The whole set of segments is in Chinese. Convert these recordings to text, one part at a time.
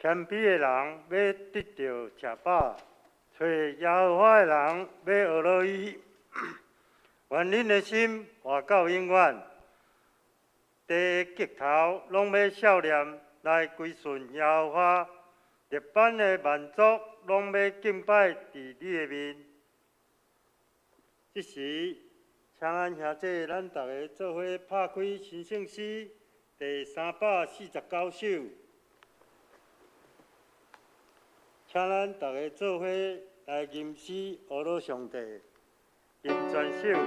谦卑的人要得到吃饱，找耶和华的人要学乐意。愿恁的心活到永远，地极头拢要少年来归顺耶和华，列班的万族拢要敬拜伫你的面。这时，请咱兄弟咱大家做伙拍开神圣诗第349首，请咱大家做伙来吟诗学乐上帝，吟全首。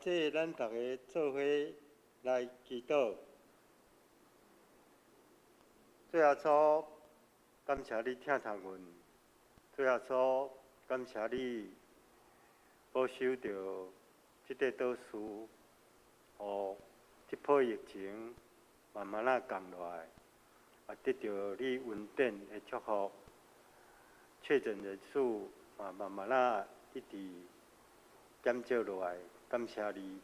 这咱大家做伙来祈祷。最后初，感谢你听从阮；最后初，感谢你保守着这个岛屿，互这波疫情慢慢降落来，也得到你稳定的祝福。确诊人数慢慢一直减少落来。感谢你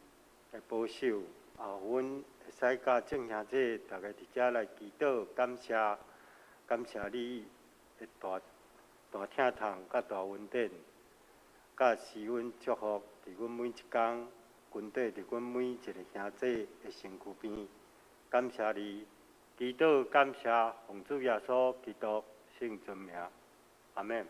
的保守，阮会使甲众兄弟大家伫遮来祈祷，感谢你的大听痛、甲大稳定，甲赐阮祝福，伫阮每一天军队，伫阮每一个兄弟的身躯边。感谢你，祈祷感谢奉主耶稣基督圣尊名，阿门。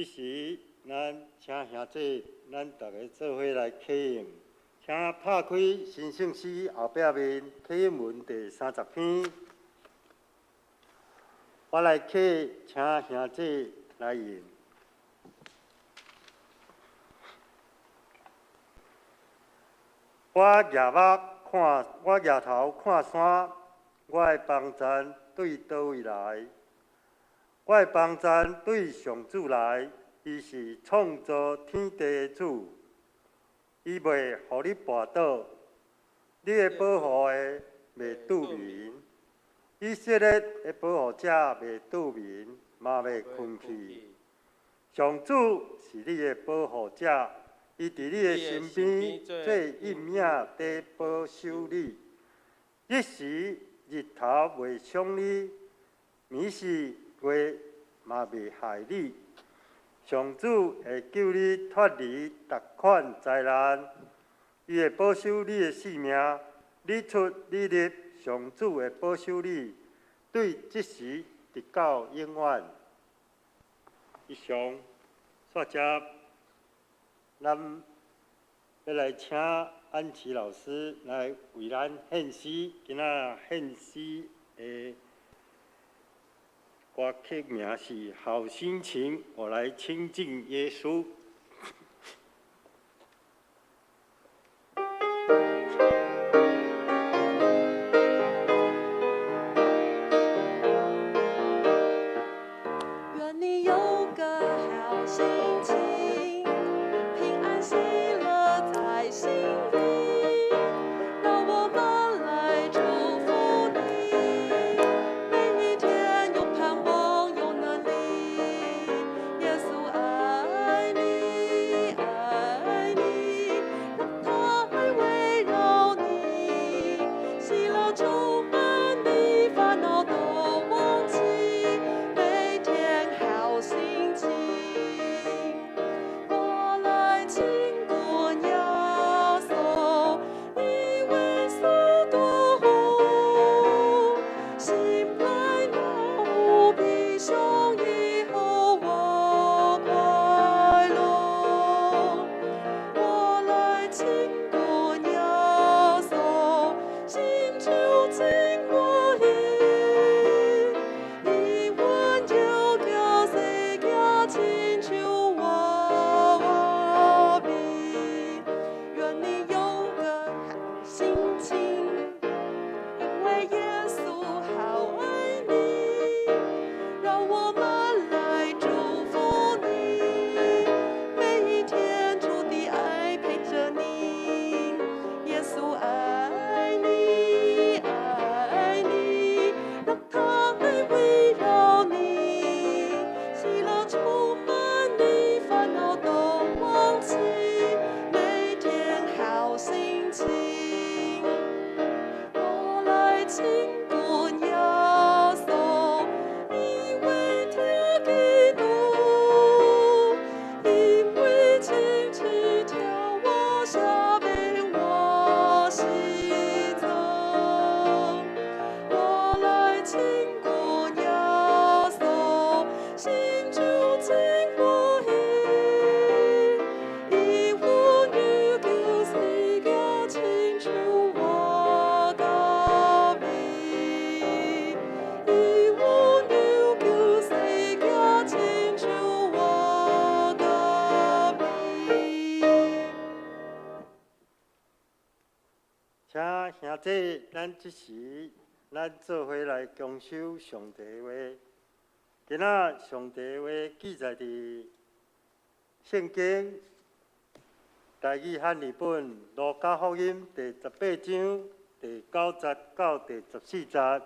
这时，咱请兄弟，咱大家做伙来启用，请拍开新圣诗后壁面启用文第30篇。我来启，请兄弟来用。我举头看山，我的帮赞对倒位来？我的帮赞对上主来，伊是创造天地的主，伊袂互你绊倒，你的保护的袂拄眠，以色列的保护者袂拄眠，嘛袂困去。上主是你的保护者，伊伫你的身边做阴影在保守你，一时日头袂伤你，暝时月嘛袂害你。上主会救你脱离逐款灾难，伊会保守你的性命，你出你入，上主会保守你，对即时直到永远。以上，煞遮，咱要来请安琪老师来为咱献诗，今仔献诗的歌曲名是《好心情》，我来亲近耶稣。愿你有个好心情，平安喜乐在心里，让我们来祝福你，每一天有盼望有能力。耶稣爱你爱你，让他爱围绕你，喜乐充满你，烦恼都忘记，每天好心情。我来亲近耶稣，因为速度，心来了比上以后我快乐。我来亲近耶稣，心就经过你，一吻就叫世界亲像我比。愿你有个好心情，因为耶稣好爱你，让我们来祝福你，每一天主的爱陪着你。耶稣爱你爱你，让他爱围绕你，喜乐充满你，烦恼都忘记，每天好心情。我来亲近耶稣，因为听基督，因为亲戚叫我下面我心中。我来亲近耶稣，心就经过伊，一吻就叫世界亲像我的美，一吻就叫世界亲像我的美。请兄弟，咱即时咱做伙来共修上帝话。今仔上帝话记载伫圣经大语汉语本《路加福音》第18章第9节到第14节。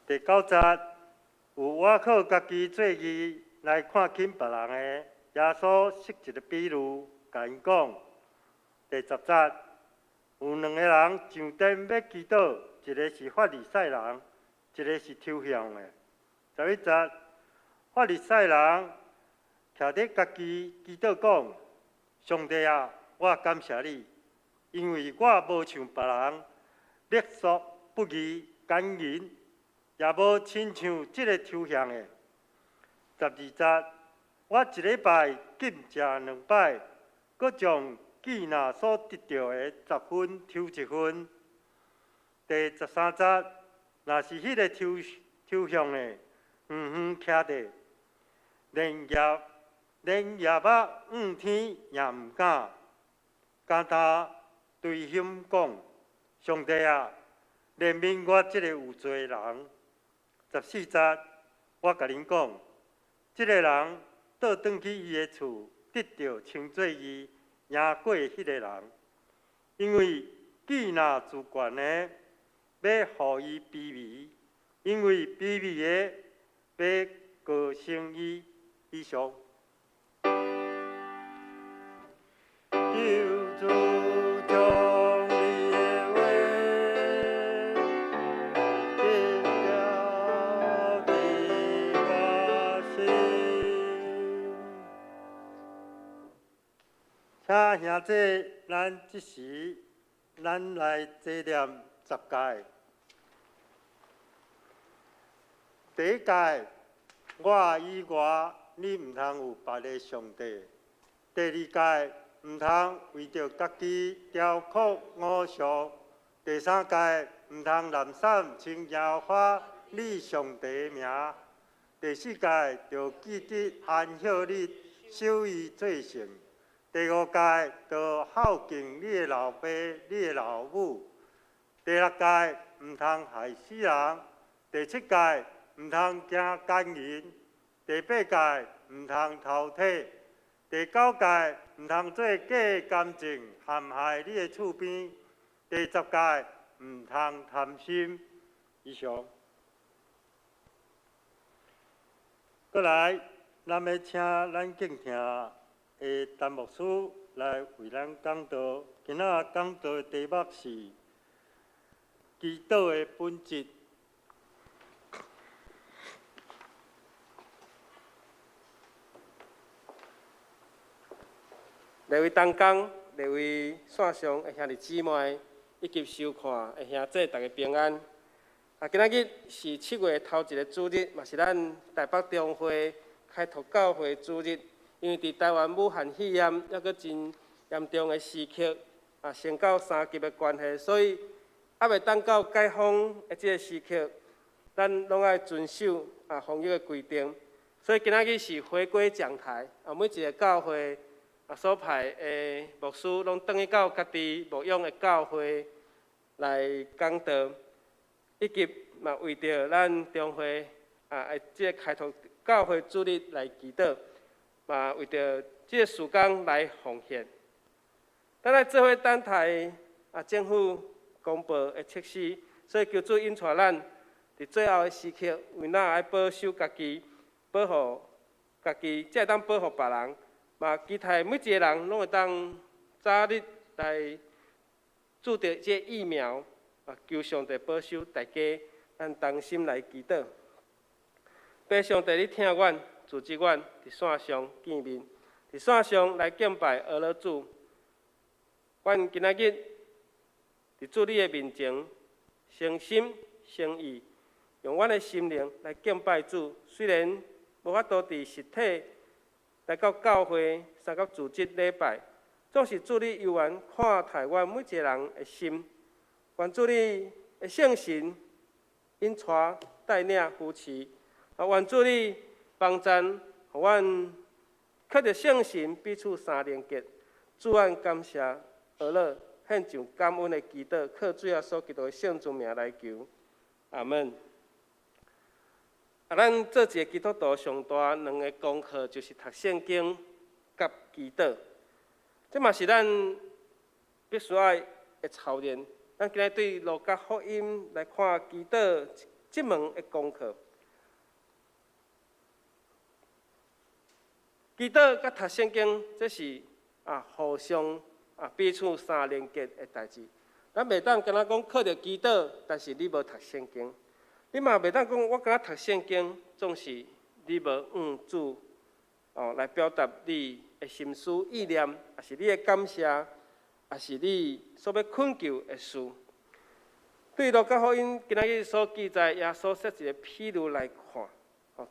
第9节，有我靠家己做义来看轻别人的，耶稣设一个比喻，甲因讲。第10节，有2个人上殿要祈祷，一个是法利赛人，一个是抽象的。11节，法利赛人徛伫家己祈祷讲：上帝啊，我感谢你，因为我无像别人勒索不义、奸淫，也无亲像即个抽象的。12节，我一礼拜禁食2摆，搁将囝仔所得到的10分抽1分。第13节，若是迄个抽象的远徛地，连夜仔天也毋敢，敢他对心讲：上帝啊，怜悯我即个有罪的人。14节，我甲恁讲，即个人倒转去伊的厝，得到称作伊赢过迄个人，因为囝仔自愿的要互伊卑微，因为卑微的要高升伊。以上。救主将你的话印了伫我心。请兄弟，咱即时咱来坐念10届。第一届，我以外，你毋通有别个上帝。第二届，毋通为着家己雕刻偶像。第三届，毋通滥散称耶和华你上帝的名。第四届，着记得安息日守伊做圣。第五届，着孝敬你的老爸、你的老母。第六届，毋通害死人。第七届，毋通行奸淫。第八届，毋通偷窃。第9届，毋通做假干净陷害你的厝边。第10届，毋通贪心。以上。过来，咱要请咱敬听的陈牧师来为咱讲道。今仔讲道的题目是祈祷的本质。各位同工、各位线上的兄弟姊妹，以及收看的兄弟，大家平安。今仔日是7月头一个主日，嘛是咱台北中会开拓教会主日。因为伫台湾武汉肺炎还阁真严重的时刻，升到3级的关系，所以还未等到解封的这个时刻，咱拢爱遵守防疫的规定。所以今仔日是回归讲台，每一个教会。所派的牧师拢转去到家己牧养的教会来讲道，以及嘛为着咱中会即个开拓教会主日来祈祷，嘛为着即个事工来奉献。咱来做伙等待政府公布的测试，所以求主引带咱伫最后的时刻，为咱爱保守家己，保护家己，才会当保护别人。嘛，期待每一个人拢会当早日来注射这疫苗，求上帝保守大家，咱同心来祈祷。拜上帝，你听阮，主持阮，伫线上见面，伫线上来敬拜俄罗主。阮今仔日伫主你的面前，诚心诚意，用阮的心灵来敬拜主。虽然无法度伫实体。来到教会，参到主日礼拜，总是主你悠然看待阮每一个人的心，愿主你的圣神引带带领扶持，愿主你帮赞，互阮靠着圣神彼此相连结。主愿感谢俄勒，献上感恩的祈祷，靠主耶稣基督的圣尊名来求，阿门。咱做一个基督徒上大2个功课，就是读圣经甲祈祷。这嘛是咱必须爱的操练。咱今日对路加福音来看祈祷这门的功课。祈祷甲读圣经，这是互相彼此相连结的代志。咱袂当干那讲靠着祈祷，但是你无读圣经。你嘛袂当讲，我敢若读圣经，总是你无主来表达你的心思意念，也是你的感谢，也是你所要恳求的事。对路加福音今仔日所记载，耶稣设一个譬喻来看，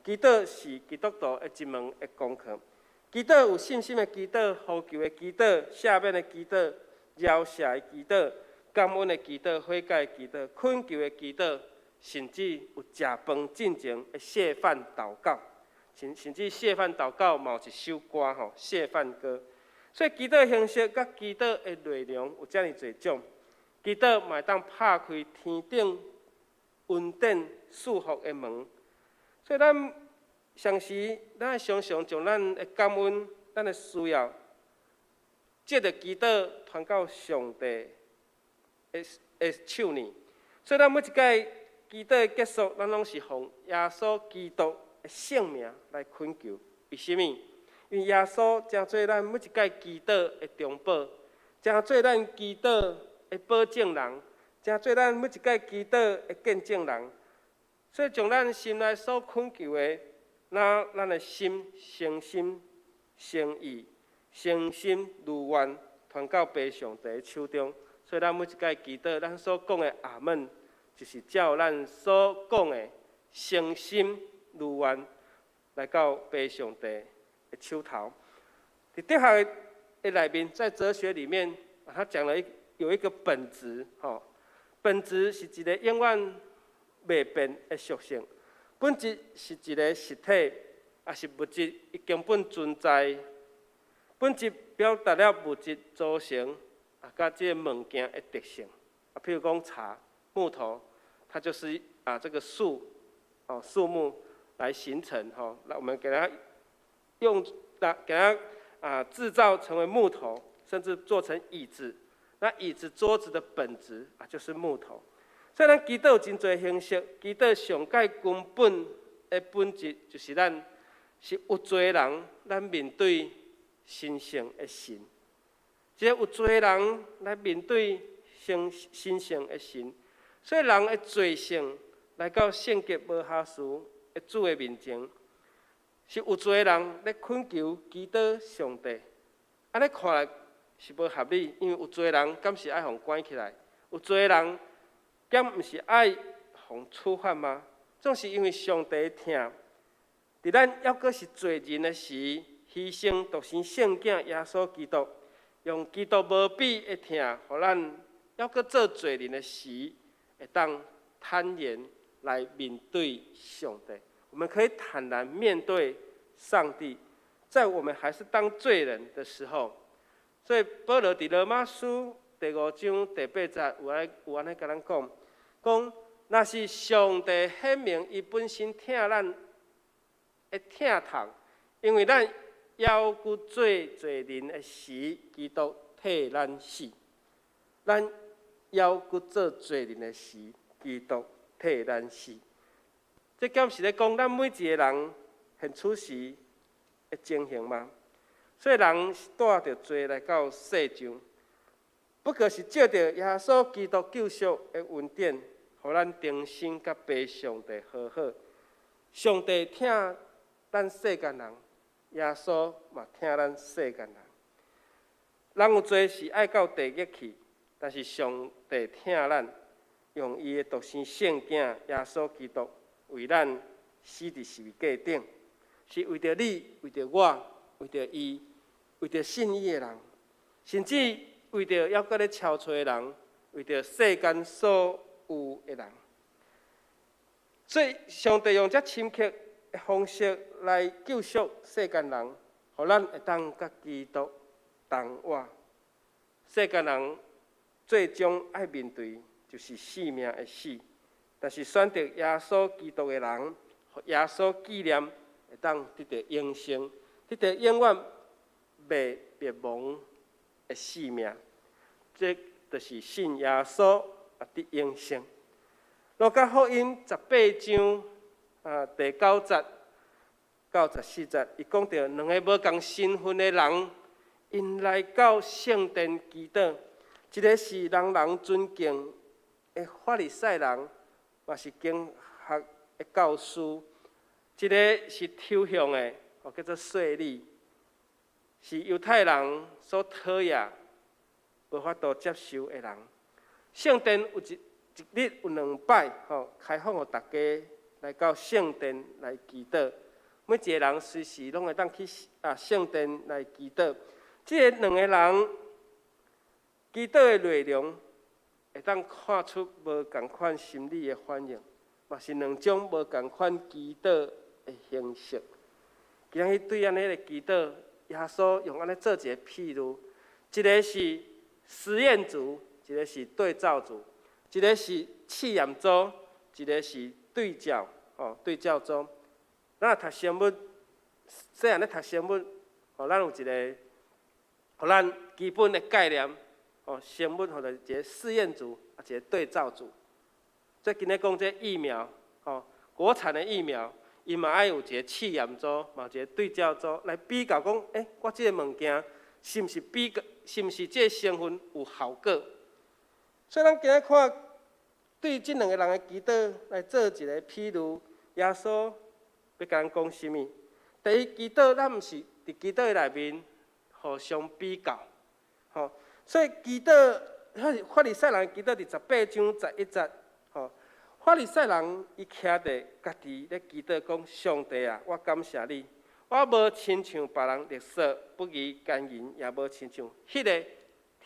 祈祷是基督徒的一门的功课。祈祷有信心的祈祷，呼求的祈祷，赦免的祈祷，饶赦的祈祷，感恩的祈祷，悔改的祈祷，恳求的祈祷，甚至有食饭进前的谢饭祷告。甚至谢饭祷告嘛有一首歌吼，谢饭歌。所以祈祷形式甲祈祷的内容有遮尔侪种。祈祷嘛会当拍开天顶恩典赐福的门。所以咱常时咱常常将咱的感恩、咱的需要，借着祈祷传到上帝的手里。所以咱每一届祈祷的结束，咱拢是奉耶稣基督的性命来恳求。为什么？因为耶稣真做咱每一届祈祷的中保，真做咱祈祷的保证人，真做咱每一届祈祷的见证人。所以，将咱心内所恳求的，咱的心诚心诚意、诚心如愿，传到父上帝的手中。所以，咱每一届祈祷，咱所讲的阿门，就是照咱所讲的诚心如愿，来到父上帝的手头。在哲学的内面，在哲学里面，他讲了有一个本质，本质是一个永远未变的属性。本质是一个实体，也是物质，伊根本存在。本质表达了物质组成，甲这个物件的特性。譬如讲茶、木头，它就是这个树木来形成那我们给它制造成为木头，甚至做成椅子。那椅子、桌子的本质就是木头。所以咱祈祷有真侪形式，祈祷上界根本的本质就是咱是有罪人，咱面对神圣的神。即个有罪人来面对神圣的神，所以人的罪性来到圣洁无瑕疵的主的面前，是有罪人咧恳求祈祷上帝。安尼看来是无合理，因为有罪人敢是爱互关起来？有罪人敢毋是爱互处罚吗？总是因为上帝的疼，伫咱犹阁是罪人的时，牺牲独生圣囝耶稣基督，用基督无比的疼，互咱犹阁做罪人的时，会当坦然来面对上帝。我们可以坦然面对上帝，在我们还是当罪人的时候。所以保罗伫罗马书第5章第8节有安尼甲咱讲，若是上帝显明伊本身疼咱的疼痛，因为咱犹搁做罪人的时，基督替咱死。咱犹搁做罪人的时，基督替咱死。这敢是咧讲咱每一个人现此时的情形吗？所以人是带着罪来到世上，不过是借着耶稣基督救赎的恩典，互咱重新甲父上帝和好。上帝疼咱世间人，耶稣嘛疼咱世间人。人有罪是爱到地狱去，但是上帝疼咱，用伊的独生圣囝耶稣基督为咱死伫十字架顶，是为着你，为着我，为着伊，为着信伊的人，甚至为着犹搁咧超找的人，为着世间所有的人。所以上帝用这深刻的方式来救赎世间人，互咱会当甲基督同活。世间人最终爱面对就是生命的死，但是选择耶稣基督的人，互耶稣纪念，会当得到永生，得到永远袂灭亡的生命。这就是信耶稣得永生。路加福音18章第9节到14节，伊讲到两个无共身份的人，因来到圣殿祈祷。一个是人人尊敬的法利赛人，也是经学的教师；一个是抽象的叫做税吏，是犹太人所讨厌、无法度接受的人。圣殿有一日有2摆，开放予大家来到圣殿来祈祷。每一个人随时拢会当去圣殿来祈祷。这2个人祈祷的内容，会当看出无同款心理的反应，嘛是2种无同款祈祷的形式。今日对安尼的祈祷，耶稣用安尼做一个譬如，一个是实验组，一个是对照组，一个是试验组，一个是对照组。咱读生物，细汉咧读生物，咱有一个，互咱基本的概念。生物或者一个试验组，一个对照组。即今日讲这疫苗，国产的疫苗，伊嘛爱有一个试验组，嘛有一个对照组来比较讲，我即个物件是毋是即个成分有效果？所以咱今日看对即2个人的祈祷来做一个譬如，耶稣要甲咱讲甚物？第一，祈祷咱毋是伫祈祷内面互相比较，所以祈祷，法利赛人祈祷伫18章11节，法利赛人伊徛伫家己咧祈祷讲：上帝啊，我感谢你，我无亲像别人绿色不义奸淫，也无亲像迄个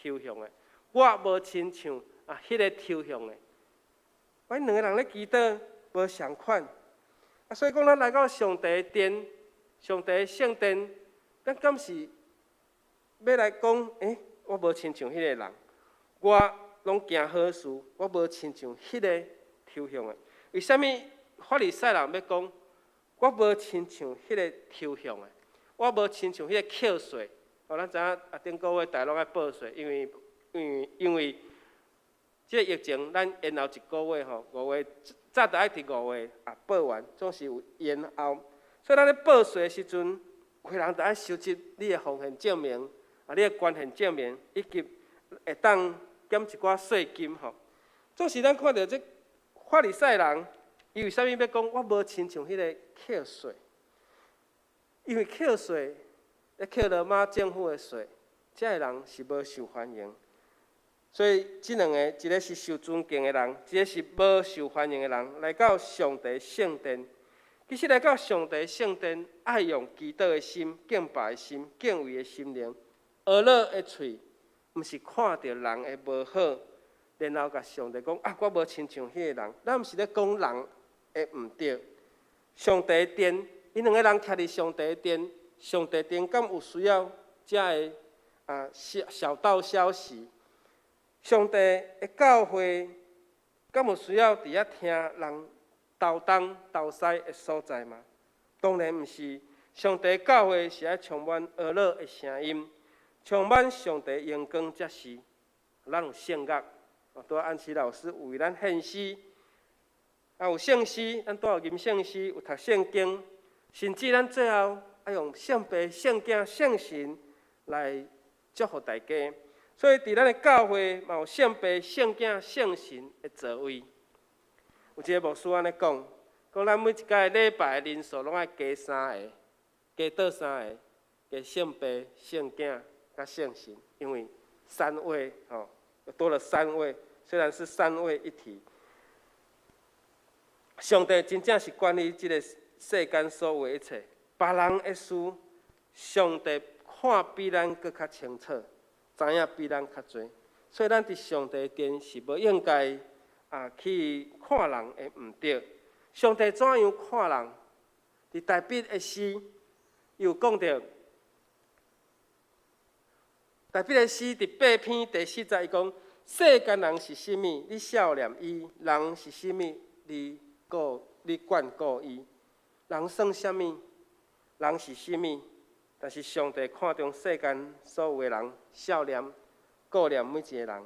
抽象的，我无亲像迄个抽象的。阮2个人咧祈祷无相款，所以讲咱来到上帝的殿、上帝的圣殿，咱敢是要来讲，我无亲像迄个人，我拢行好事，我无亲像迄个抽象的。为什么法利赛人要讲，我无亲像迄个抽象的，我无亲像迄个扣税？咱知影顶个月大陆爱报税，因为即个疫情，咱延后1个月5月早就爱伫5月报完，总是有延后。所以咱咧报税的时阵，有个人就爱收集你的奉献证明。你的捐献证明，以及会当减一寡税金总是咱看到这法利赛人，伊为啥物要讲我无亲像迄个扣税？因为扣税，咧扣罗马政府的税，这个人是无受欢迎。所以这2个，一个是受尊敬的人，一个是无受欢迎的人，来到上帝圣殿。其实来到上帝圣殿，爱用祈祷的心、敬拜的心、敬畏的心灵。恶乐的嘴，毋是看到人的无好，然后甲上帝讲我无亲像迄个人。咱毋是咧讲人的毋对。上帝殿，伊2个人徛伫上帝殿，上帝殿敢有需要遮个小道消息？上帝的教会敢有需要伫遐听人斗东斗西的所在吗？当然毋是。上帝的教会是爱充满恶乐的声音。充满上帝阳光揭示，咱有圣乐，拄安琪老师为咱献诗，有圣诗，咱拄有吟圣诗，有读圣经，甚至咱最后爱用圣父、圣子、圣神来祝福大家。所以伫咱的教会嘛有圣父、圣子、圣神的座位。有一个牧师安尼讲咱每一届礼拜的人数拢爱加3个，加倒3个，加圣父、圣子。甲圣神，因为3位又多了3位，虽然是3位一体。上帝真正是管理这个世间所有一切，别人的事，上帝看比咱更较清楚，知影比咱较多。所以咱伫上帝殿是无应该去看人的毋对。上帝怎样看人？伫大卫的诗有讲到。大卫的诗第8篇第4节，伊讲：世间人是甚物？你笑念伊；人是甚物？你眷顾伊。人算甚物？人是甚物？但是上帝看重世间所有的人，笑念、顾念每一个人。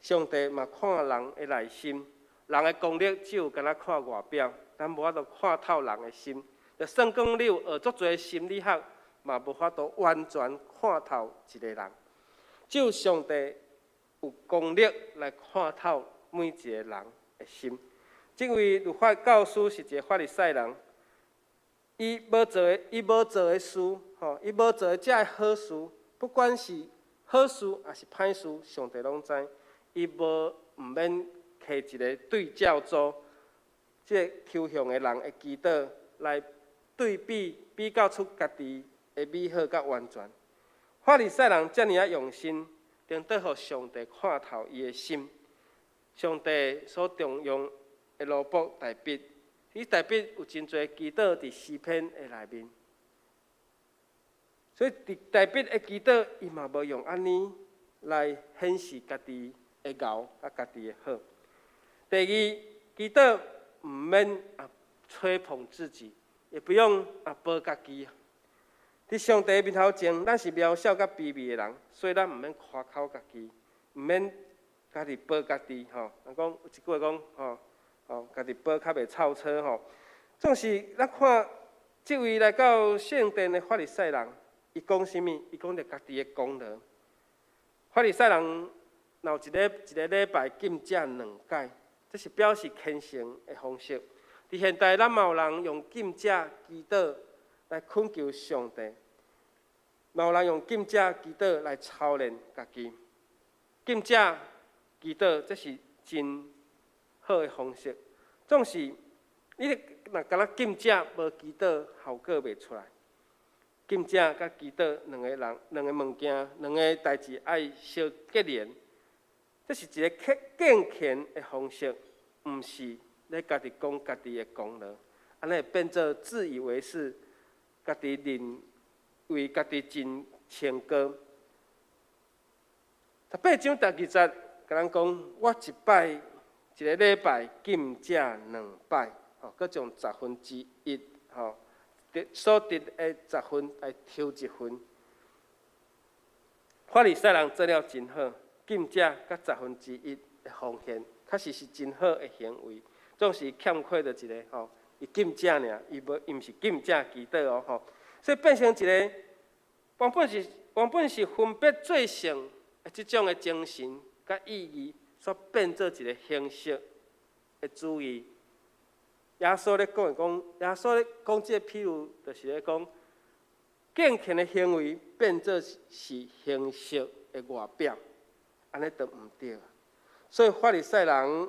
上帝嘛看人的内心，人的功力只有敢若看外表，咱无法度看透人的心。就算讲你有学足侪心理学，嘛无法度完全看透一个人。只有上帝有功力来看透每一个人的心。这位律法教师是一个法利赛人，伊无做的事，伊无做的遮好事，不管是好事还是歹事，上帝拢知。伊毋免摕一个对照组，即抽象的人的祈祷来对比较出家己的美好甲完全。法利赛人遮尔啊用心，定得互上帝看透伊的心。上帝所重用的奴仆大卫，伊大卫有真侪祈祷伫诗篇的内面，所以伫大卫的祈祷，伊嘛无用安尼来显示家己的牛甲家己的好。第二，祈祷毋免吹捧自己，也不用报家己。伫上帝面头前，咱是渺小甲卑微的人，所以咱毋免夸口家己，毋免家己报家己人讲有一句话讲家己报较袂臭车总是咱看即位来到圣殿的法利赛人，伊讲啥物？伊讲着家己的功劳。法利赛人若有一个礼拜禁食2摆，这是表示虔诚的方式。伫现代，咱嘛有人用禁食祈祷来恳求上帝，嘛有人用禁食祈祷来操练家己。禁食祈祷这是真好的方式。总是你若敢若禁食无祈祷，效果袂出来。禁食甲祈祷两个物件，两个代志爱相结连。这是一个敬虔的方式，毋是咧家己讲家己的功劳，安尼会变做自以为是，家己认为家己真清高。18章第20，甲咱讲，我一个礼拜禁食2摆，佮将1/10所得的10分来抽1分。法利赛人做了真好。禁食甲1/10的奉献，确实是真好的行为。总是欠缺着一个伊禁食尔，伊毋是禁食祈祷所以变成一个原本是分别做成的即种的精神甲意义，所变做一个形式的主义。耶稣咧讲即个譬如，就是咧讲敬虔的行为变做是形式的外表。安尼都毋对，所以法利赛人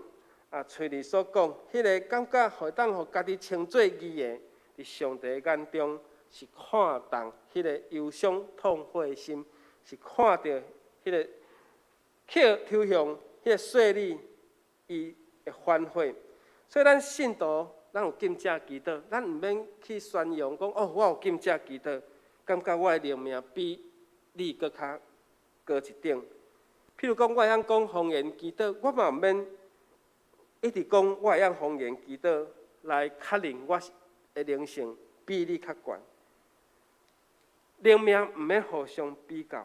嘴里所讲，迄个感觉，互家己称做义的，伫上帝眼中是看重迄个忧伤痛悔的心，是看到迄个抽象迄个细腻伊的反悔。所以咱信徒，咱有禁食祈祷，咱毋免去宣扬讲我有禁食祈祷，感觉我的灵命比你搁较高一等。譬如讲，我会晓讲方言祈祷，我嘛毋免一直讲我会晓方言祈祷来确认我的灵性比你较悬。灵命毋免互相比较，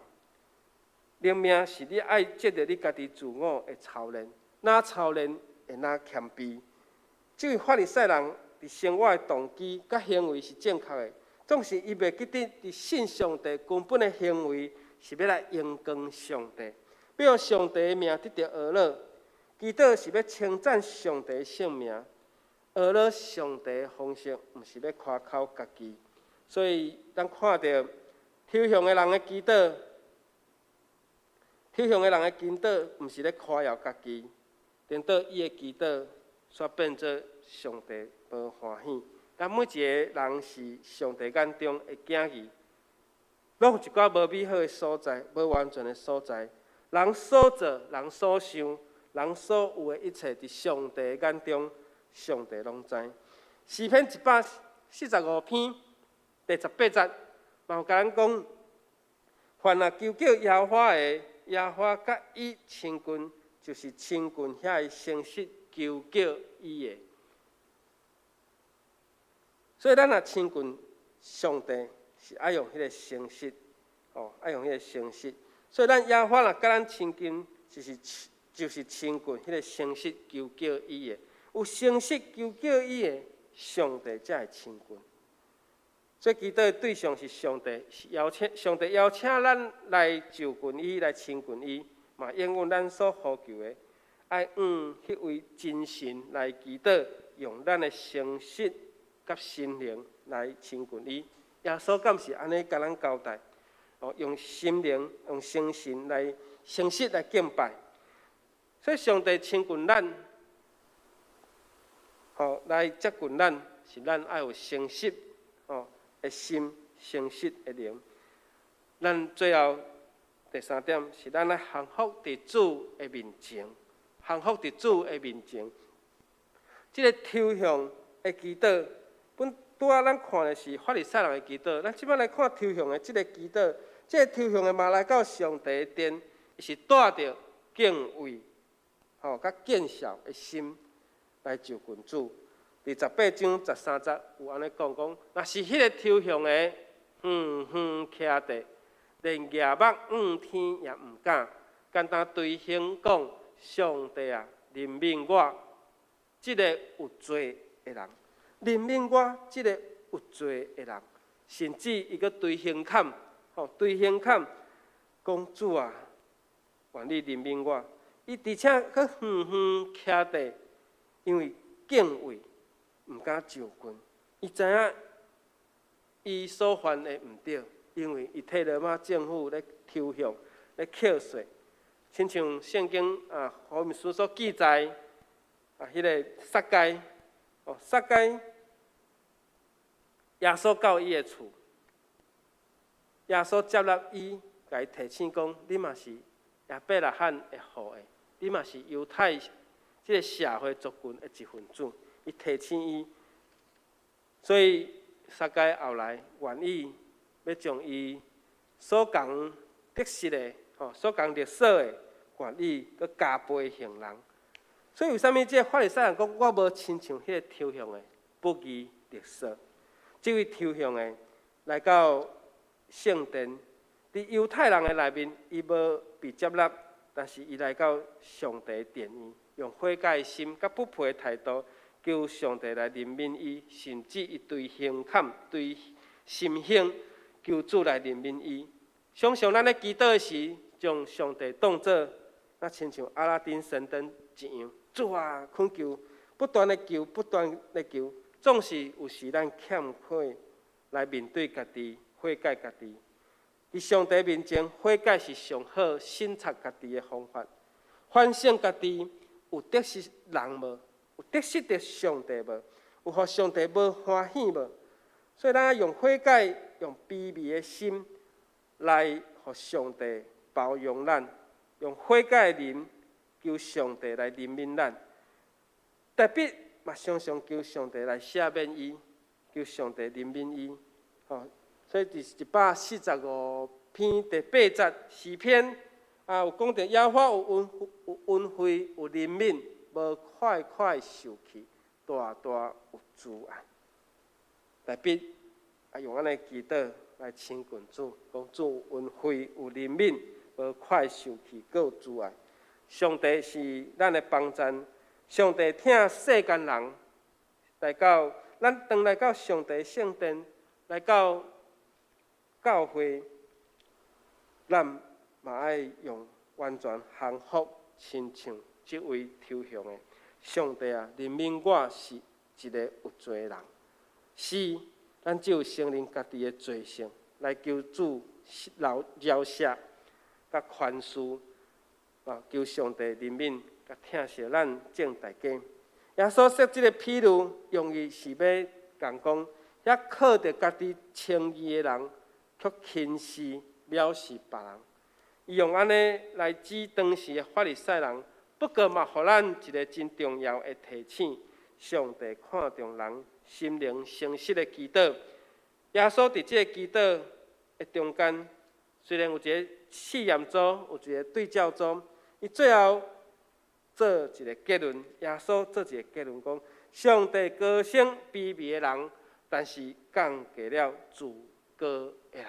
灵命是你爱接着你家己自我的操练，哪操练会哪谦卑。这位法利赛人伫生活的动机甲行为是正确的，总是伊袂记得伫信上帝根本的行为是要来荣光上帝。要用上帝的名得到娱乐，祈祷是要称赞上帝的圣名，娱乐上帝的方式，毋是要夸口家己。所以，咱看到抽象的人的祈祷，毋是咧夸耀家己，等到伊的祈祷煞变做上帝无欢喜。咱每一个人是上帝眼中的囝儿，拢有一寡无美好的所在，无完全的所在。人所做、人所想、人所有的一切，伫上帝眼中，上帝拢知。诗篇145篇第18节，嘛有甲咱讲：凡求救耶和华的，耶和华甲伊亲近，就是亲近遐诚实求救伊的。所以，咱若亲近上帝，是爱用迄个诚实，爱用迄个诚实。所以，咱耶和华若甲咱亲近，就是亲近迄个诚实求救伊的。有诚实求救伊的，上帝才会亲近。所以，祈祷的对象是上帝，上帝邀请咱来就近伊，来亲近伊，嘛应允咱所呼求的，爱迄位真神来祈祷，用咱的诚实甲心灵来亲近伊。耶稣敢是安尼甲咱交代？用心灵、用诚心来诚实来敬拜。所以上帝亲近咱，来接近咱，是咱爱有诚实的心、诚实的灵。咱最后第三点是咱来降服伫主的面前，降服伫主的面前。这个抽象的祈祷，拄仔咱看的是法利赛人的祈祷，咱即摆来看抽象的这个祈祷。这个抽象的嘛来到上帝的殿，是带着敬畏、甲见笑的心来就近主。第18章13节有安尼讲，若是迄个抽象的，囥徛地，连夜目天也毋敢，简单对天讲：上帝啊，怜悯我，即个有罪的人，怜悯我，即个有罪的人，甚至伊个对天坎，对天坎讲主啊，愿你怜悯我。伊而且佫徛地，因为敬畏。毋敢就近，伊知影伊所犯的毋对，因为伊替罗马政府咧抽象、咧扣税，亲像圣经福音书所记载迄个撒该，撒该耶稣到伊的厝，耶稣接纳伊，甲伊提醒讲：你嘛是亚伯拉罕的后裔，你嘛是犹太即个社会族群的一份子。伊提醒伊，所以撒该后来愿意要将伊所讲得失的、所讲历史的，愿意佮加倍行人。所以为什么这个法利赛人讲我无亲像迄个抽象的不义历史？这位抽象的来到圣殿，伫犹太人的内面，伊无被接纳，但是伊来到上帝殿院，用悔改的心、甲不配的态度。求上帝来怜悯伊，甚至伊对刑坎、对心刑，求主来怜悯伊。常常咱咧祈祷时，将上帝当作那亲像阿拉丁神灯一样，主啊，恳求，不断的求，不断的求，总是有时咱欠缺来面对家己，悔改家己。伫上帝面前，悔改是上好审察家己的方法，反省家己有得失人无？有得失着上帝无？有互上帝无欢喜无？所以咱用悔改、用卑微的心来互上帝包容咱，用悔改的灵求上帝来怜悯咱。特别嘛，常常求上帝来赦免伊，求上帝怜悯伊。所以第145篇第8节诗篇有讲到耶和华有恩惠，有怜悯。无快快受气，大大有慈爱。特别用安尼祈祷来亲近主，讲主有恩惠有怜悯，无快受气，阁有慈爱。上帝是咱的帮赞，上帝听世间人来到，咱当来到上帝圣殿，来到教会，咱嘛爱用完全降服亲像。这位抽象的上帝啊，怜悯我是一个有罪的人。是，咱只有承认家己的罪性，来求主饶赦、甲宽恕，求上帝怜悯、甲疼惜咱正大家。耶稣说这个譬喻，用意是要讲，遐靠着家己称义的人，却轻视藐视别人。伊用安尼来指当时的法利赛人。不过嘛，互咱一个真重要的提醒：上帝看重人心灵诚实的祈祷。耶稣伫这个祈祷的中间，虽然有一个试验组，有一个对照组，伊最后做一个结论。耶稣做一个结论讲：上帝高升卑微的人，但是降低了自高的人。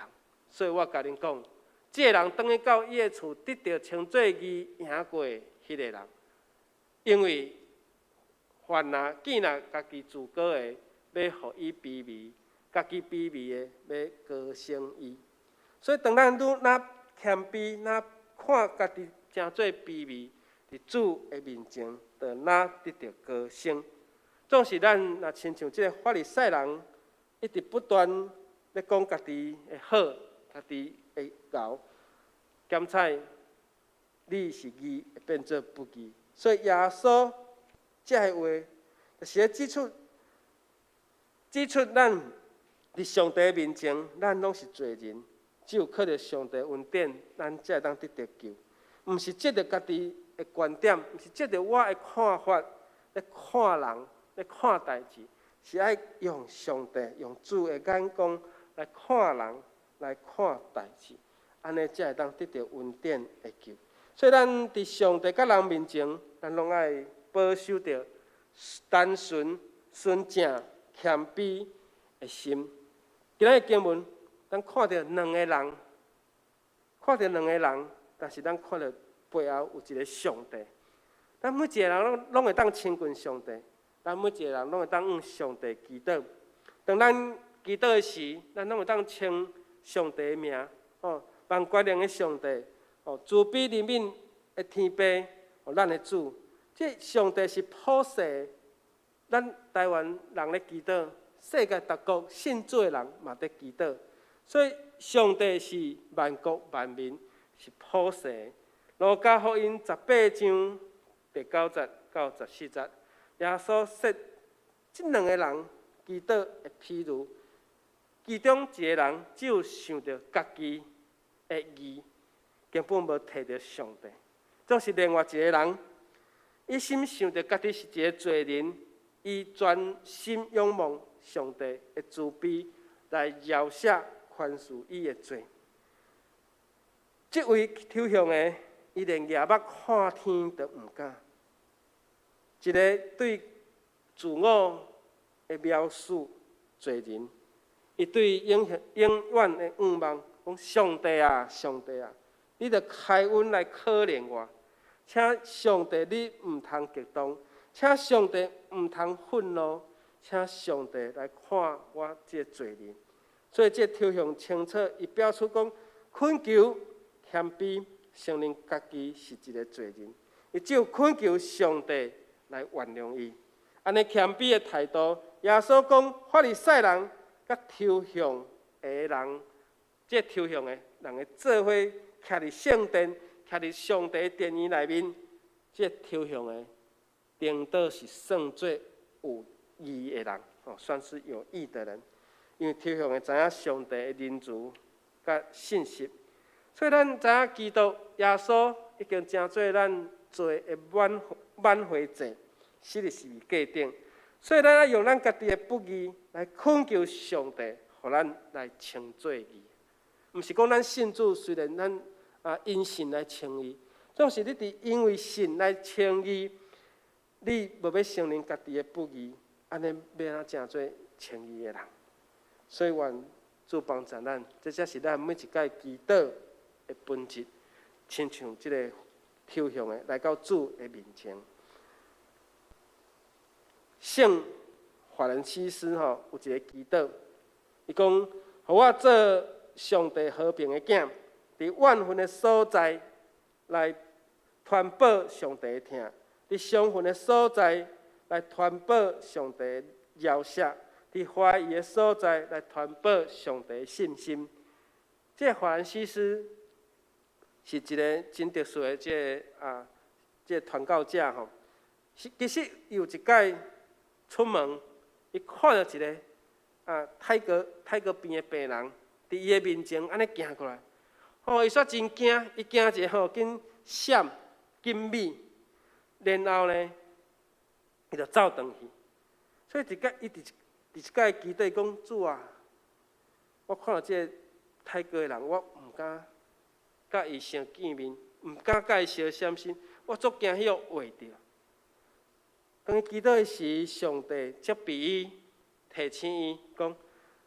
所以我甲恁讲，这个人当去到伊的厝，得到称作义赢过。迄个人，因为犯见家己自高的，要互伊卑微；家己卑微的，要高升伊。所以，当咱若谦卑，若看家己诚做卑微，伫主的面前，就哪得到高升。总是咱若亲像这个法利赛人一直不断咧讲家己的好，家己的贤，检采你是义，会变做不义。所以耶稣这个话，就是咧指出咱伫上帝面前，咱拢是罪人，只有靠着上帝恩典，咱才会当得到救。毋是藉着家己的观点，毋是藉着我的看法咧看人、咧看代志，是爱用上帝、用主的眼光来看人、来看代志，安尼才会当得到恩典的救。所以咱伫上帝甲人面前，咱拢爱保守着单纯、纯正、谦卑的心。今仔日经文，咱看到两个人，但是咱看到背后有一个上帝。咱每一个人拢会当亲近上帝，咱每一个人拢会当向上帝祈祷。当咱祈祷的时，咱拢会当称上帝的名，万国灵的上帝，慈悲怜悯的天父，咱的主。这上帝是普世，咱台湾人咧祈祷，世界各国信主的人嘛在祈祷。所以上帝是万国万民，是普世。路加福音18章第9节到14节，耶稣说这两个人祈祷的譬如，其中一个人只有想到家己的义，根本无提到上帝；总是另外一个人，一心想到家己是一个罪人，伊专心仰望上帝的慈悲来饶赦宽恕伊的罪。这位抽象的，伊连夜目看天都唔敢。一个对自我的描述罪人，伊对永远的仰望，讲上帝啊，上帝啊，你着开恩来可怜我，请上帝你唔通激动，请上帝唔通愤怒，请上帝来看我这罪人。所以这抽象清楚，伊表出讲恳求谦卑，承认家己是一个罪人，伊只有恳求上帝来原谅伊。安尼谦卑的态度，耶稣讲法利赛人甲抽象的人，这抽象的人会做伙徛伫圣殿，徛伫上帝殿院内面，这抽象的顶多是算作有义的人，算是有义的人。因为抽象的知影上帝的仁慈甲信息，所以咱知影基督耶稣已经成做咱罪的挽回祭，死伫十字架顶。所以咱要用咱家己的不义来恳求上帝，互咱来称做义。毋是讲咱信主，虽然咱因信来称义，总是你伫因为信来称义，你无要承认家己的不义，安尼要安怎成做称义的人？所以愿主帮助咱，这才是咱每一届祈祷的本质，亲像这个抽象的来到主的面前。圣法兰西斯有一个祈祷，伊讲：，互我做上帝和平的囝，伫万分的所在来传播上帝的听，伫伤痕的所在来传播上帝的饶赦。伫怀疑的所在来传播上帝的信心。这个法兰西斯是一个真特殊的这个传教者吼。其实有一届出门，伊看到一个泰戈边的病人，伫伊的面前安尼行过来，伊煞真惊，伊惊者紧闪紧米，然后呢，伊就走转去。所以伊伫一届祈祷讲：主啊，我看到这个泰戈的人，我毋敢甲伊相见面，毋敢甲伊相闪身，我足惊迄个话着。当伊祈祷的时，上帝责备伊，提醒伊讲：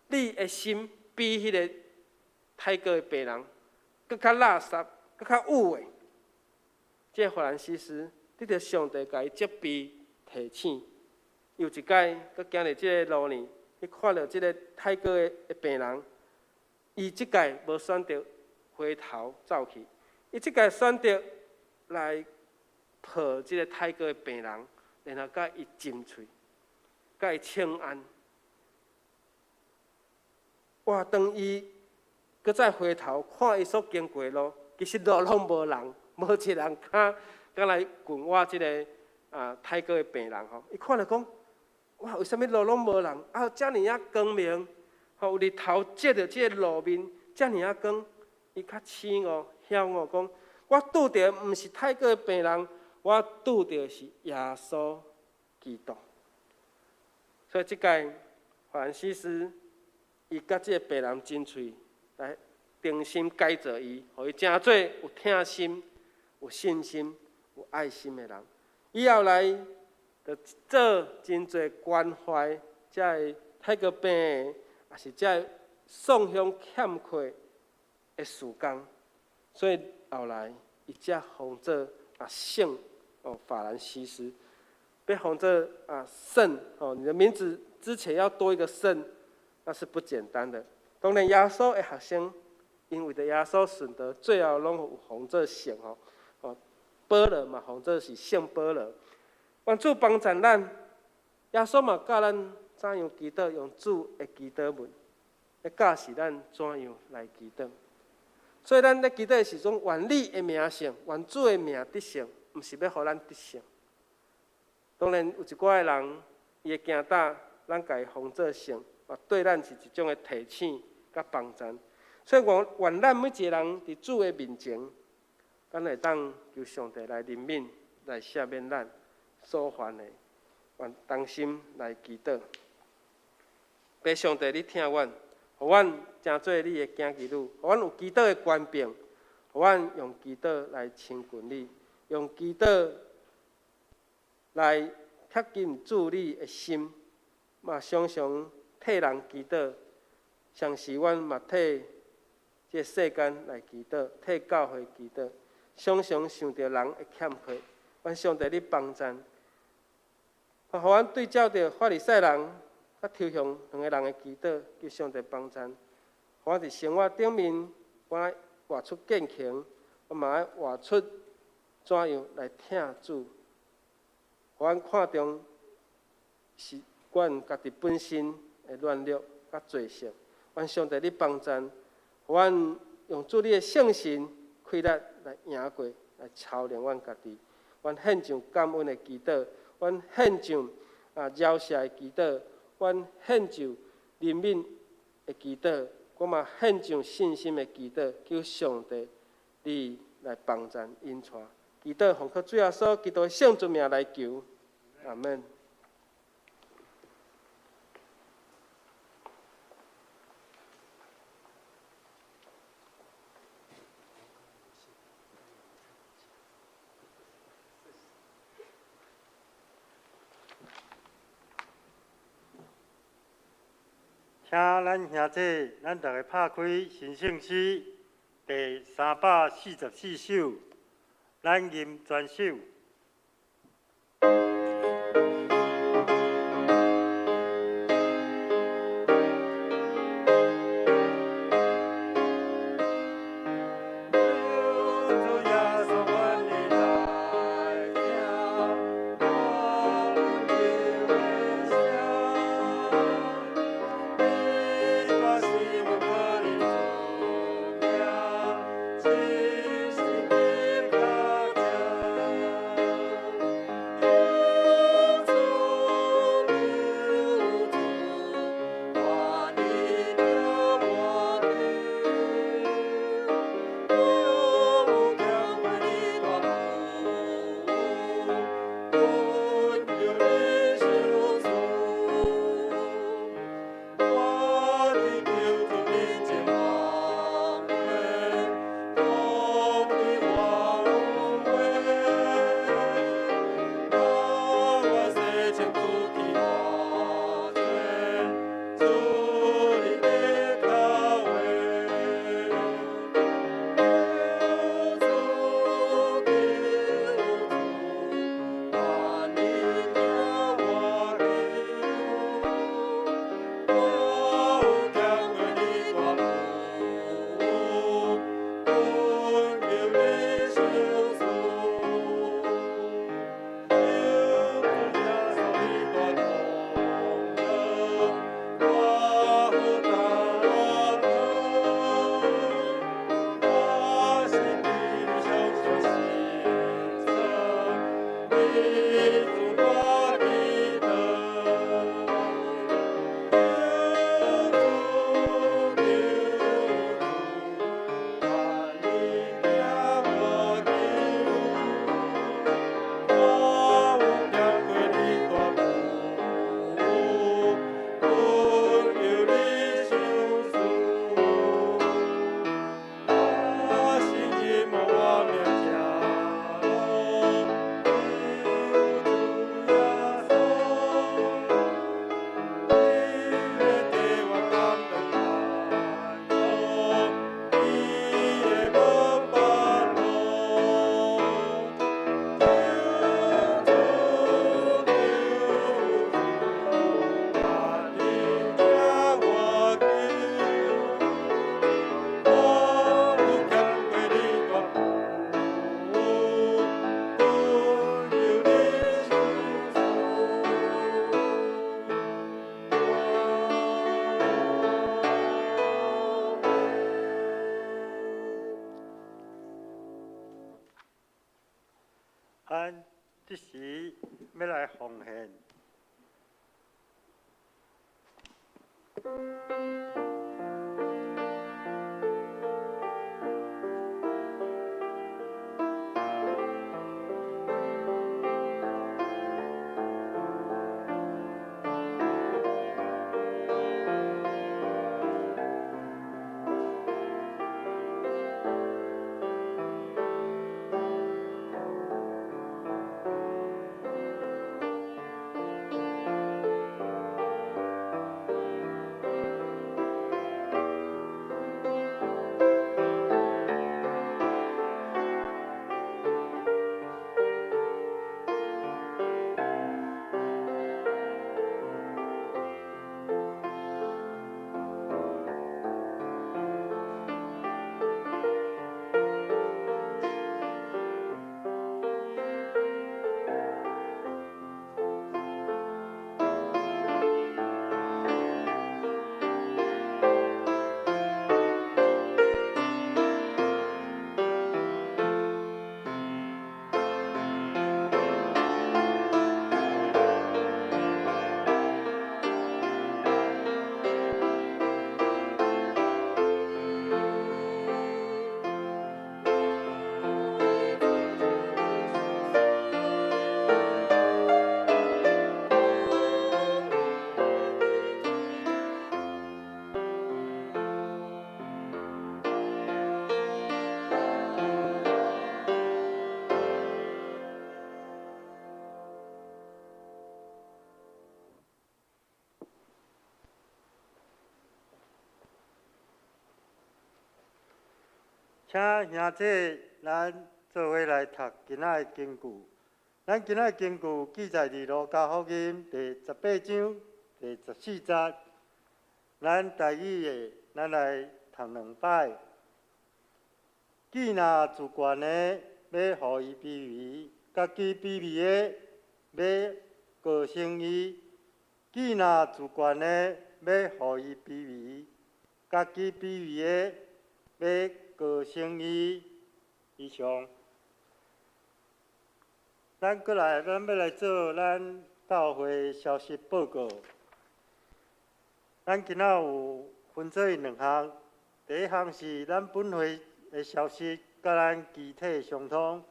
你的心比迄个泰戈的病人更较垃圾，更较污秽。这个法兰西斯得到上帝甲伊责备提醒。有一届，佮行入这个路呢，伊看到这个泰戈的病人，伊即届无选择回头走去，伊即届选择来抱这个泰戈的病人，然后甲伊亲嘴，甲伊请安。哇，当伊搁再回头看伊所经过的路，其实路拢无人，无一个人敢来近我即个泰戈的病人吼。伊看了讲，哇，为什么路拢无人？啊，遮尔啊光明，吼有日头照着即个路面，遮尔啊光，伊较醒哦，晓哦，讲我拄着毋是泰戈的病人，我拄着是耶稣基督。所以即届法兰西斯，伊甲即个病人真喙来定心改造伊，互伊真做有疼心、有信心、有爱心的人。以后来，就做真侪关怀遮个泰戈病的，也是遮个送乡欠缺的事工。所以后来，伊才封做圣法兰西斯。被封做圣哦，你的名字之前要多一个圣，那是不简单的。当然，耶稣的学生，因为的耶稣顺道，最后拢有封做圣哦。保罗嘛，封做是圣保罗。愿主帮助咱，耶稣嘛教咱怎样祈祷，用主的祈祷文，来教示咱怎样来祈祷。所以咱咧祈祷的时阵，愿你的名圣，愿主的名得胜，毋是要互咱得胜。当然有一寡人，伊会惊胆，咱家己封做圣，对咱是一种的提醒甲帮助。所以愿咱每一个人伫主的面前，咱会当求上帝来怜悯，来赦免咱所犯的，愿同心来祈祷。拜上帝，你听阮，互阮成做你的囝儿女，互阮有祈祷的权柄，互阮用祈祷来亲近你，用祈祷来贴近主你的心，嘛常常替人祈祷，像是阮嘛替这世间来祈祷，替教会祈祷，常常想到人的欠缺，愿上帝你帮助，互阮对照着法利赛人甲抽象两个人的祈祷，求上帝帮助，互阮伫生活顶面，我爱活出坚强，我嘛爱活出怎样来听主。互阮看重是阮家己本身的软弱甲罪性，愿上帝你帮助，互阮用主你的圣神开力来赢过，来操练阮家己。阮献上感恩的祈祷，阮献上饶赦的祈祷，阮献上怜悯的祈祷，我嘛献上信心的祈祷，求上帝你来帮助因带。祈祷奉靠主耶稣基督的圣尊名来求，阿门。请咱兄弟，咱大家拍开神圣诗第344首，咱吟全首。俺这时要来奉献。请兄弟，咱做伙来读今仔的经句。咱今仔的经句记载伫路加福音第18章第14节。咱台语的，咱来读两摆。既若自悬的，要互伊卑微；家己卑微的，要高升伊。既若自悬的，要互伊卑微；家己卑微的，要高升伊。以上，咱要来做咱教会消息报告。咱今仔有分做两项，第一项是咱本会的消息，甲咱具体相通。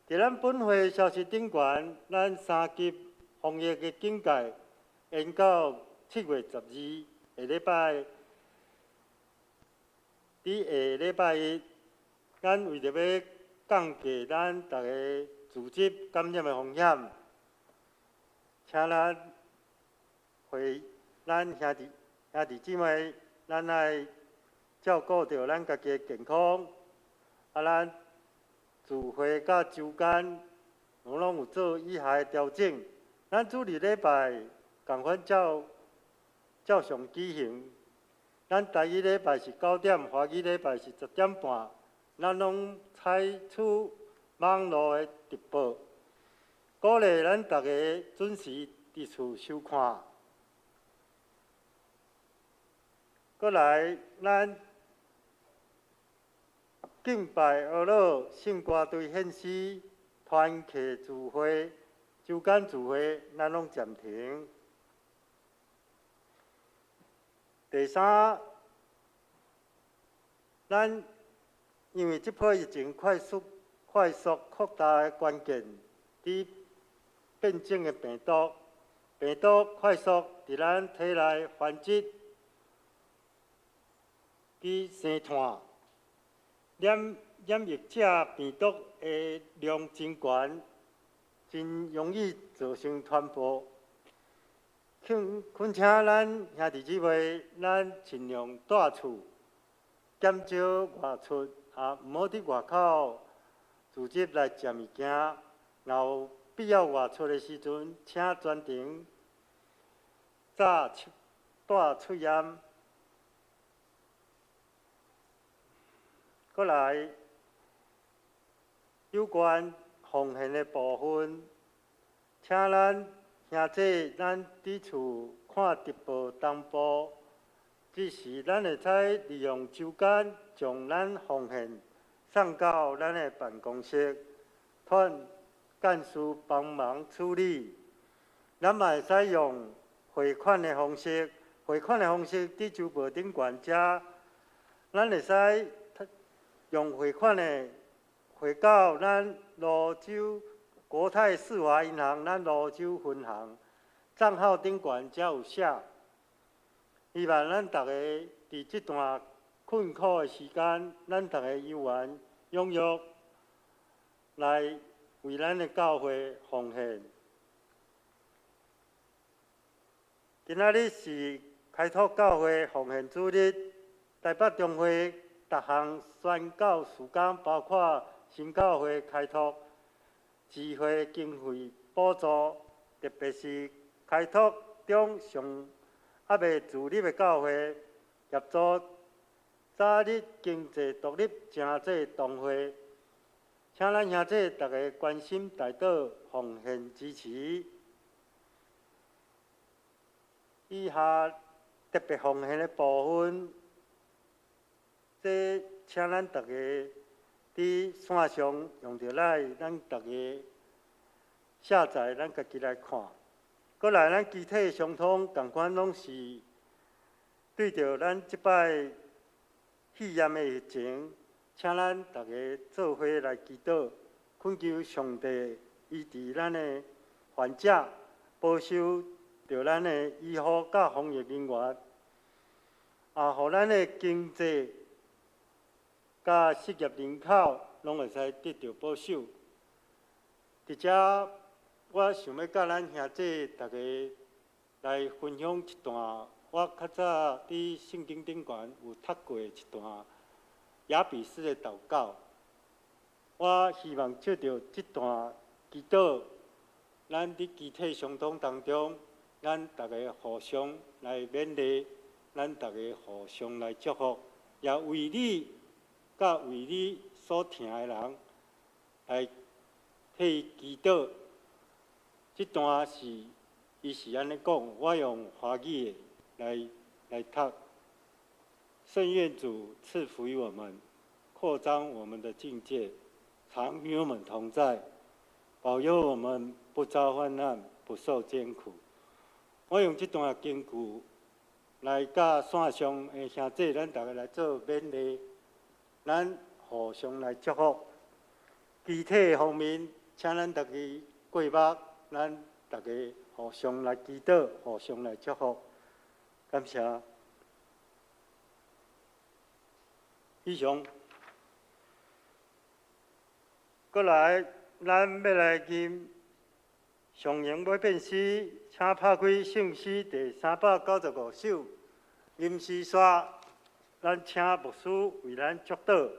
伫咱本会消息顶悬，咱3级防疫的警戒延到7月12下礼拜。伫下礼拜一，咱为着要降低咱大家自疾感染的风险，请咱兄弟姊妹，咱来照顾着咱家己的健康。咱自会甲周间，拢有做以下的调整。咱主日礼拜共款照常举行。咱台语礼拜是9点，华语礼拜是10点半。咱拢采取网络的直播，鼓励咱大家准时伫厝收看。过来，咱敬拜阿老圣歌队献诗、团契聚会、周间聚会，咱拢暂停。第三，咱因为这波疫情快速扩大的关键，伫变种的病毒快速伫咱体内繁殖、伫生炭，染疫者病毒的量真悬，真容易造成传播。恳请咱兄弟姊妹，咱尽量待厝，减少外出，毋好伫外口自己来食物件。若有必要外出的时阵，请专程带出验。过来，有关奉献的部分，请咱兄弟，咱伫厝看直播同步。即时，咱会使利用周间将咱奉献送到咱的办公室，干事帮忙处理。咱嘛会使用汇款的方式，汇款的方式伫周报顶悬遮，咱会使用汇款的汇到咱泸州国泰世华银行咱泸州分行账号顶悬遮有写。希望咱大家伫这段困苦的时间，咱大家有缘踊跃来为咱的教会奉献。今仔日是开拓教会奉献主日，台北中会各项宣教事工，包括新教会开拓、聚会经费补助，特别是开拓中上还未自立的教会，协助早日经济独立正济同会，请咱兄弟大家关心大道，奉献支持。以下特别奉献的部分，这请咱大家伫线上用着来，咱大家下载，咱家己来看。过来，咱肢体相通，同款拢是对着咱即摆肺炎的疫情，请咱大家做伙来祈祷，恳求上帝医治咱的患者，保守着咱的医护甲防疫人员，互咱的经济甲失业人口拢会使得到保守。伫遮，我想要甲咱兄弟大家来分享一段我较早伫圣经顶悬有读过一段雅比斯的祷告。我希望借着这段祈祷，咱伫集体相通当中，咱大家互相来勉励，咱大家互相来祝福，也为你甲为你所疼的人来替伊祈祷。这段伊是安尼讲，我用华语来读。圣愿主赐福于我们，扩张我们的境界，常与我们同在，保佑我们不遭患难，不受艰苦。我用这段经句来甲线上的兄弟，咱大家来做勉励，咱互相来祝福。具体方面，请咱大家过目，咱大家互相来祈祷，互相来祝福。感谢。以上，过来，咱要来念上英要变诗，请拍开圣诗第395首，吟诗刷，咱请牧师为咱祝祷。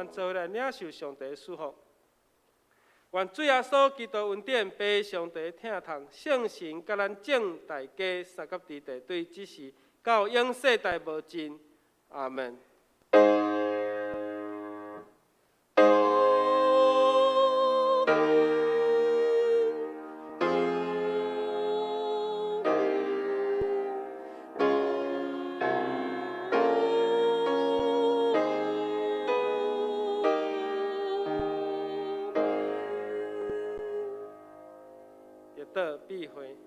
咱做伙来领受上帝的祝福。愿主耶稣基督恩典、父上帝疼痛、圣神，甲咱正大家三甲地地对只是到永世代无尽。阿门。得到避讳。